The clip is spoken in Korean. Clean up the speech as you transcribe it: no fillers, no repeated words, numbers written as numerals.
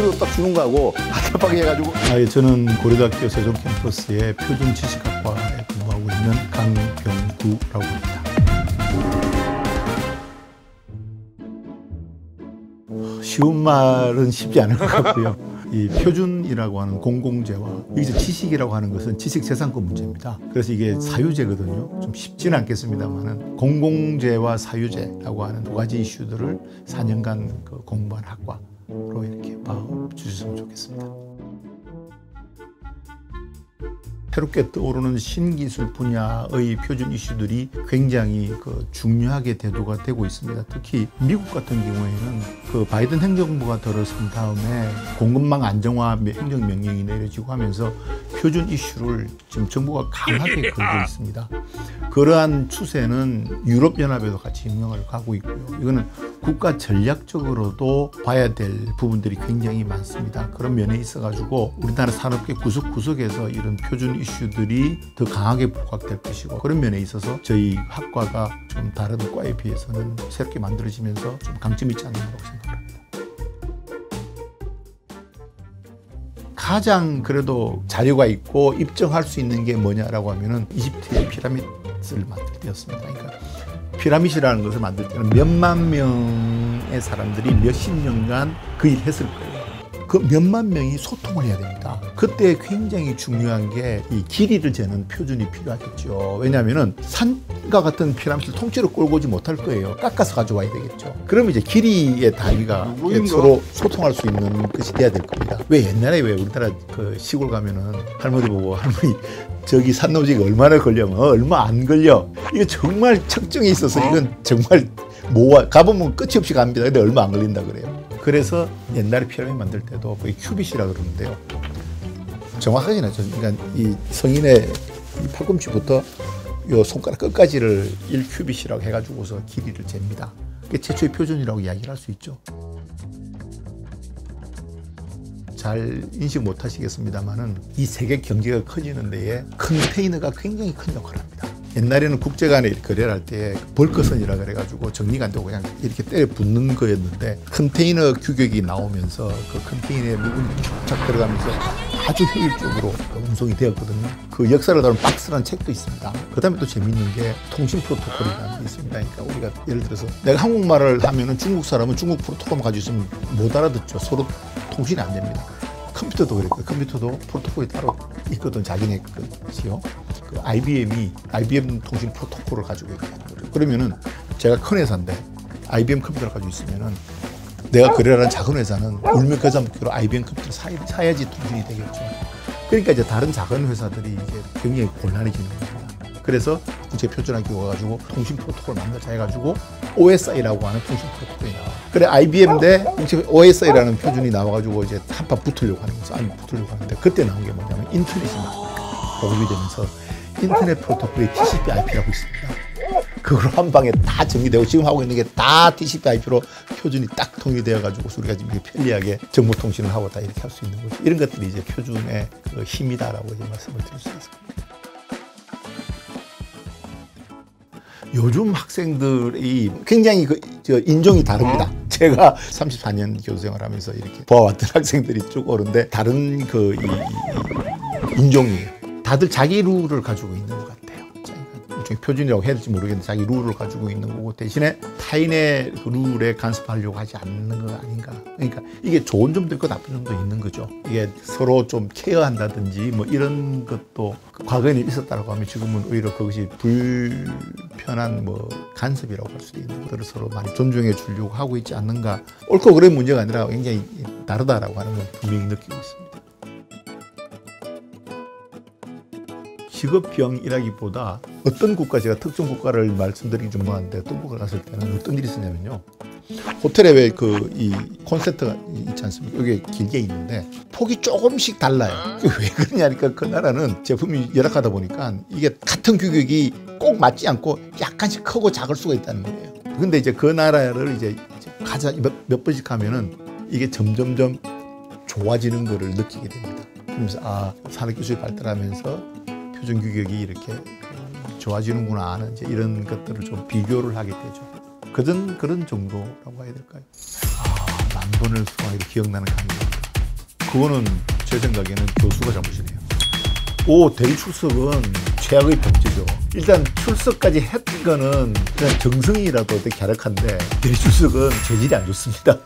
그리고 딱 주는 거하고 한답하게 해가지고. 저는 고려대학교 세종 캠퍼스의 표준지식학과에 근무하고 있는 강병구라고 합니다. 쉬운 말은 쉽지 않을 것 같고요. 이 표준이라고 하는 공공재와 여기서 지식이라고 하는 것은 지식재산권 문제입니다. 그래서 이게 사유재거든요. 좀 쉽지는 않겠습니다만은 공공재와 사유재라고 하는 두 가지 이슈들을 4년간 공부한 학과로 이렇게 봐주셨으면 좋겠습니다. 새롭게 떠오르는 신기술 분야의 표준 이슈들이 굉장히 중요하게 대두가 되고 있습니다. 특히 미국 같은 경우에는 바이든 행정부가 들어선 다음에 공급망 안정화 행정명령이 내려지고 하면서 표준 이슈를 지금 정부가 강하게 걸고 있습니다. 그러한 추세는 유럽연합에도 같이 영향을 가고 있고요. 이거는 국가 전략적으로도 봐야 될 부분들이 굉장히 많습니다. 그런 면에 있어가지고 우리나라 산업계 구석구석에서 이런 표준 이슈들이 더 강하게 부각될 것이고, 그런 면에 있어서 저희 학과가 좀 다른 과에 비해서는 새롭게 만들어지면서 좀 강점이 있지 않는다고 생각합니다. 가장 그래도 자료가 있고 입증할 수 있는 게 뭐냐라고 하면은 이집트의 피라미드를 만들 때였습니다. 그러니까 피라미드라는 것을 만들 때는 몇만 명의 사람들이 몇십 년간 그 일을 했을 거예요. 그 몇만 명이 소통을 해야 됩니다. 그때 굉장히 중요한 게 이 길이를 재는 표준이 필요하겠죠. 왜냐하면은 산과 같은 피라미드를 통째로 끌고 오지 못할 거예요. 깎아서 가져와야 되겠죠. 그러면 이제 길이의 단위가 서로 소통할 수 있는 것이 돼야 될 겁니다. 왜 옛날에 우리나라 시골 가면은 할머니 보고, 할머니 저기 산 넘어지기 얼마나 걸려면 얼마 안 걸려. 이거 정말 측정에 있어서 이건 정말 가보면 끝이 없이 갑니다. 근데 얼마 안 걸린다 그래요. 그래서 옛날에 피라미드 만들 때도 거의 큐빗이라고 그러는데요. 정확하진 않죠. 그러니까 이 성인의 이 팔꿈치부터 요 손가락 끝까지를 1큐빗이라고 해가지고서 길이를 잽니다. 그게 최초의 표준이라고 이야기를 할 수 있죠. 잘 인식 못 하시겠습니다만은 이 세계 경제가 커지는 데에 컨테이너가 굉장히 큰 역할을 합니다. 옛날에는 국제 간에 거래를 할 때 벌거선이라 그래가지고 정리가 안 되고 그냥 이렇게 때려 붙는 거였는데, 컨테이너 규격이 나오면서 그 컨테이너에 물건이 쫙 들어가면서 아주 효율적으로 운송이 되었거든요. 그 역사를 다룬 박스라는 책도 있습니다. 그 다음에 또 재밌는 게 통신 프로토콜이라는 게 있습니다. 그러니까 우리가 예를 들어서 내가 한국말을 하면은 중국 사람은 중국 프로토콜만 가지고 있으면 못 알아듣죠. 서로 통신이 안 됩니다. 컴퓨터도 그랬고, 컴퓨터도 프로토콜이 따로 있거든, 자기네 것이요. 그 IBM 통신 프로토콜을 가지고 있는 거예요. 그러면은 제가 큰 회사인데 IBM 컴퓨터를 가지고 있으면은 내가 거래하는 작은 회사는 울며 겨자 먹기로 IBM 컴퓨터를 사야지 통신이 되겠죠. 그러니까 이제 다른 작은 회사들이 이제 굉장히 곤란해지는 겁니다. 그래서 국제 표준화기구가 가지고 통신 프로토콜을 만들자 해가지고 OSI라고 하는 통신 프로토콜이 나와. 그래 IBM 대 OSI라는 표준이 나와가지고 이제 한판 붙으려고 하는 거죠. 붙으려고 하는데 그때 나온 게 뭐냐면 인터넷이 보급이 되면서 인터넷 프로토콜이 TCP/IP라고 있습니다. 그걸 한 방에 다 정리되고 지금 하고 있는 게 다 TCP/IP로 표준이 딱 통일되어가지고 우리가 지금 편리하게 정보 통신을 하고 다 이렇게 할 수 있는 거죠. 이런 것들이 이제 표준의 그 힘이다라고 이제 말씀을 드릴 수 있습니다. 요즘 학생들이 굉장히 인종이 다릅니다. 제가 34년 교수생활 하면서 이렇게 보아왔던 학생들이 쭉 오는데 다른 인종이에요. 다들 자기 룰을 가지고 있는 것 같아요. 일종의 표준이라고 해야 될지 모르겠는데 자기 룰을 가지고 있는 거고, 대신에 타인의 그 룰에 간섭하려고 하지 않는 거 아닌가. 그러니까 이게 좋은 점도 있고 나쁜 점도 있는 거죠. 이게 서로 좀 케어한다든지 뭐 이런 것도 과거에는 있었다고 하면 지금은 오히려 그것이 불편한 간섭이라고 할 수도 있는 것들을 서로 많이 존중해 주려고 하고 있지 않는가. 옳고 그런 문제가 아니라 굉장히 다르다라고 하는 건 분명히 느끼고 있습니다. 직업병이라기보다 어떤 국가, 제가 특정 국가를 말씀드리기 좀 뭐한데 어떤 국가 갔을 때는 어떤 일이 있었냐면요. 호텔에 왜 이 콘센트가 있지 않습니까? 여기 길게 있는데 폭이 조금씩 달라요. 왜 그러냐니까 그 나라는 제품이 열악하다 보니까 이게 같은 규격이 꼭 맞지 않고 약간씩 크고 작을 수가 있다는 거예요. 근데 이제 그 나라를 이제 가자 몇 번씩 하면은 이게 점점점 좋아지는 거를 느끼게 됩니다. 그러면서 산업기술이 발달하면서 표준 규격이 이렇게 좋아지는구나 하는 이제 이런 것들을 좀 비교를 하게 되죠. 그런 정도라고 해야 될까요? 만번을 수하기로 기억나는 감정입니다. 그거는 제 생각에는 교수가 잘못이네요. 오, 대리 출석은 최악의 범죄죠. 일단 출석까지 했던 거는 그냥 정성이라도 되게 갸륵한데 대리 출석은 재질이 안 좋습니다.